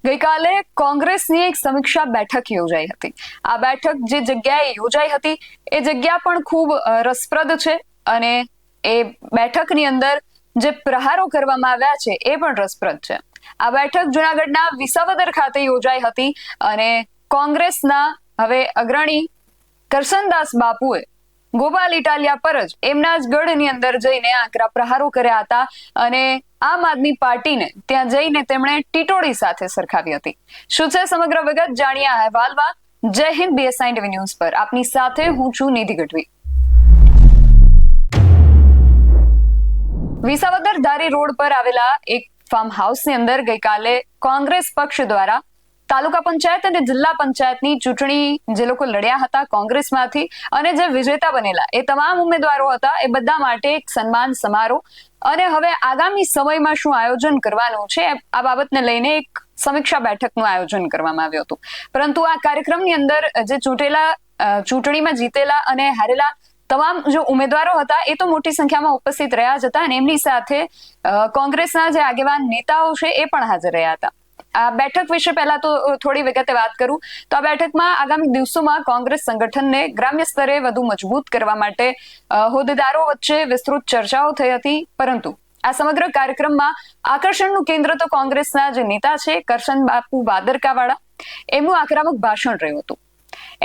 ગઈકાલે કોંગ્રેસની એક સમીક્ષા બેઠક યોજાઈ હતી। આ બેઠક જે જગ્યાએ યોજાઈ હતી એ જગ્યા પણ ખૂબ રસપ્રદ છે અને એ બેઠકની અંદર જે પ્રહારો કરવામાં આવ્યા છે એ પણ રસપ્રદ છે। આ બેઠક જૂનાગઢના વિસાવદર ખાતે યોજાઈ હતી અને કોંગ્રેસના હવે અગ્રણી કરશનદાસ બાપુએ ગોપાલ ઇટાલિયા પર જ એમના જ ગઢની અંદર જઈને આકરા પ્રહારો કર્યા હતા અને આમ આદમી પાર્ટીને ત્યાં જઈને તેમણે ટીટોડી સાથે સરખાવી હતી। શું છે સમગ્ર વિગત જાણીએ આ અહેવાલમાં। જય હિન્દ, BSI TV ન્યૂઝ પર આપની સાથે હું છું નિધિ ગઢવી। વિસાવદર ધારી રોડ પર આવેલા એક ફાર્મ હાઉસની અંદર ગઈકાલે કોંગ્રેસ પક્ષ દ્વારા તાલુકા પંચાયત અને જિલ્લા પંચાયતની ચૂંટણી જે લોકો લડ્યા હતા કોંગ્રેસમાંથી અને જે વિજેતા બનેલા એ તમામ ઉમેદવારો હતા એ બધા માટે એક સન્માન સમારોહ અને હવે આગામી સમયમાં શું આયોજન કરવાનું છે આ બાબતને લઈને એક સમીક્ષા બેઠકનું આયોજન કરવામાં આવ્યું હતું। પરંતુ આ કાર્યક્રમની અંદર જે ચૂંટણીમાં જીતેલા અને હારેલા તમામ જો ઉમેદવારો હતા એ તો મોટી સંખ્યામાં ઉપસ્થિત રહ્યા જ હતા અને એમની સાથે કોંગ્રેસના જે આગેવાન નેતાઓ છે એ પણ હાજર રહ્યા હતા। આ બેઠક વિશે પહેલા તો થોડી વિગતે વાત કરું તો આ બેઠકમાં આગામી દિવસોમાં કોંગ્રેસ સંગઠનને ગ્રામ્ય સ્તરે વધુ મજબૂત કરવા માટે હોદ્દેદારો વચ્ચે વિસ્તૃત ચર્ચાઓ થઈ હતી। પરંતુ આ સમગ્ર કાર્યક્રમમાં આકર્ષણનું કેન્દ્ર તો કોંગ્રેસના જે નેતા છે કરશન બાપુ ભાદરકાવાળા એમનું આક્રમક ભાષણ રહ્યું હતું।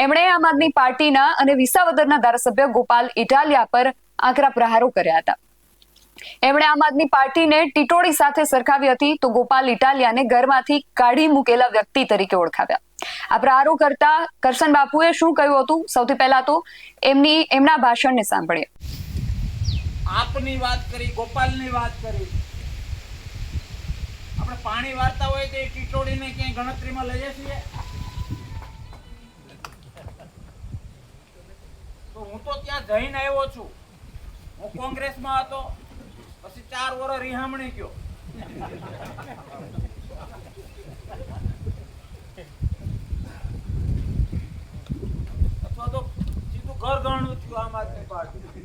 એમણે આમ આદમી પાર્ટીના અને વિસાવદરના ધારાસભ્ય ગોપાલ ઇટાલિયા પર આકરા પ્રહારો કર્યા હતા। એમણે આમ આદમી પાર્ટીને ટીટોડી સાથે સરખાવી હતી તો ગોપાલ ઇટાલિયાને ઘરમાંથી કાઢી મૂકેલા વ્યક્તિ તરીકે ઓળખાવ્યા। આ પ્રહારો કરતા કરશન બાપુએ શું કહ્યું હતું સૌથી પહેલા તો એમના ભાષણને સાંભળીએ। આપની વાત કરી, ગોપાલની વાત કરી, આપણે પાણી વાળતા હોય તો ટીટોડીને ક્યાંય ગણતરીમાં લઈએ છીએ? તો હું તો ત્યાં જઈને આવ્યો છું। હું કોંગ્રેસમાં હતો, પછી 4 વર્ષ રિહામણી ગયો। અથવા તો સીધું ઘર ગણું થયું આમ આદમી પાર્ટી।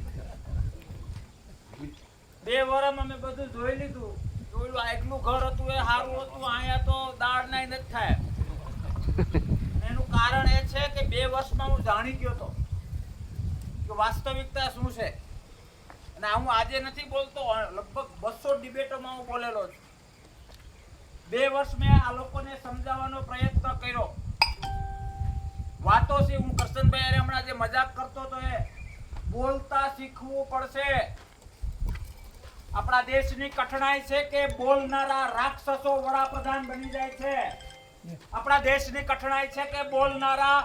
2 વર્ષમાં મેં બધું જોઈ લીધું। જોયેલું આટલું ઘર હતું એ સારું હતું, અહીંયા તો દાળ નાઈ નથી થાય। એનું કારણ એ છે કે 2 વર્ષમાં હું જાણી ગયો હતો કે વાસ્તવિકતા શું છે। અને હું આજે નથી બોલતો, લગભગ 200 ડિબેટોમાં હું બોલેલો છું। 2 વર્ષ મેં આ લોકોને સમજાવવાનો પ્રયત્ન કર્યો। વાતો છે, હું કરશનભાઈ હમણાં જે મજાક કરતો હતો એ બોલતા શીખવું પડશે। આપણા દેશની કઠણાઈ છે કે બોલનારા રાક્ષસો વડાપ્રધાન બની જાય છે। આપણા દેશની કઠણાઈ છે કે બોલનારા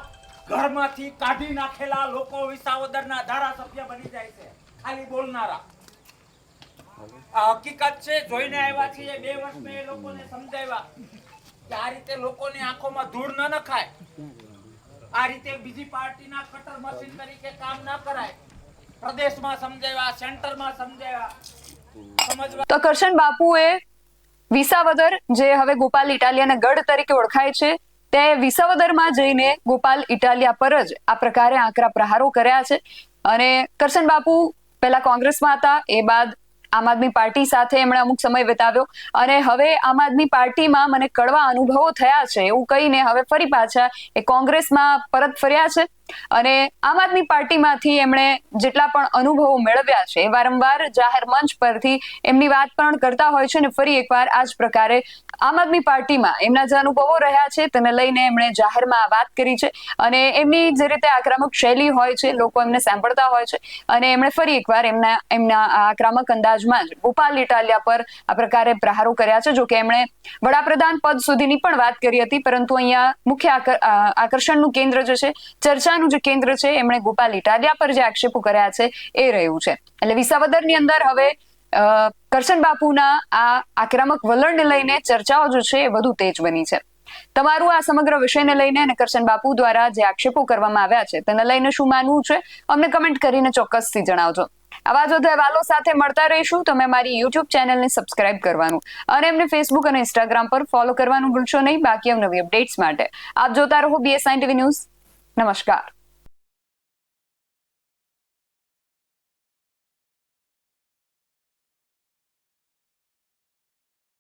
ઘરમાંથી કાઢી નાખેલા લોકો વિસાવદરના ધારાસભ્ય બની જાય છે, ખાલી બોલનારા। આ હકીકત છે, જોઈને આવ્યા છીએ। 2 વર્ષ મેં એ લોકોને સમજાવ્યા કે આ રીતે લોકોની આંખોમાં ધૂળ ન નખાય, આ રીતે બીજી પાર્ટીના કટર મશીન તરીકે કામ ન કરાય। પ્રદેશમાં સમજાવ્યા, સેન્ટરમાં સમજાવ્યા। તો કરશન બાપુએ વિસાવદર જે હવે ગોપાલ ઇટાલિયાના ગઢ તરીકે ઓળખાય છે તે વિસાવદરમાં જઈને ગોપાલ ઇટાલિયા પર જ આ પ્રકારે આકરા પ્રહારો કર્યા છે। અને કરશન બાપુ પહેલા કોંગ્રેસમાં હતા, એ બાદ આમ આદમી પાર્ટી સાથે એમણે અમુક સમય વિતાવ્યો અને હવે આમ આદમી પાર્ટીમાં મને કડવા અનુભવો થયા છે એવું કહીને હવે ફરી પાછા એ કોંગ્રેસમાં પરત ફર્યા છે। અને આમ આદમી પાર્ટીમાંથી એમણે જેટલા પણ અનુભવો મેળવ્યા છે એ વારંવાર જાહેર મંચ પરથી એમની વાત પણ કરતા હોય છે અને ફરી એકવાર આ જ પ્રકારે આમ આદમી પાર્ટીમાં એમના જે અનુભવો રહ્યા છે તેને લઈને એમણે જાહેરમાં વાત કરી છે અને એમની જે રીતે આક્રમક શૈલી હોય છે લોકો એમને સાંભળતા હોય છે અને એમણે ફરી એકવાર એમના આક્રમક અંદાજમાં જ ગોપાલ ઇટાલિયા પર આ પ્રકારે પ્રહારો કર્યા છે। જો કે એમણે વડાપ્રધાન પદ સુધીની પણ વાત કરી હતી, પરંતુ અહીંયા મુખ્ય આકર્ષણનું કેન્દ્ર જે છે, ચર્ચાનું જે કેન્દ્ર છે, એમણે ગોપાલ ઇટાલિયા પર જે આક્ષેપો કર્યા છે એ રહ્યું છે। એટલે વિસાવદરની અંદર હવે કરશન બાપુના આ આક્રમક વલણને લઈને ચર્ચાઓ જે છે એ વધુ તેજ બની છે। તમારું આ સમગ્ર વિષયને લઈને અને કરશન બાપુ દ્વારા જે આક્ષેપો કરવામાં આવ્યા છે તેને લઈને શું માનવું છે અમને કમેન્ટ કરીને ચોક્કસથી જણાવજો। આવા જ વધુ અહેવાલો સાથે મળતા રહીશું। તમે મારી YouTube ચેનલને સબસ્ક્રાઇબ કરવાનું અને એમને Facebook અને Instagram પર ફોલો કરવાનું ભૂલશો નહીં। બાકી નવી અપડેટ્સ માટે આપ જોતા રહો BSI TV ન્યૂઝ। નમસ્કાર।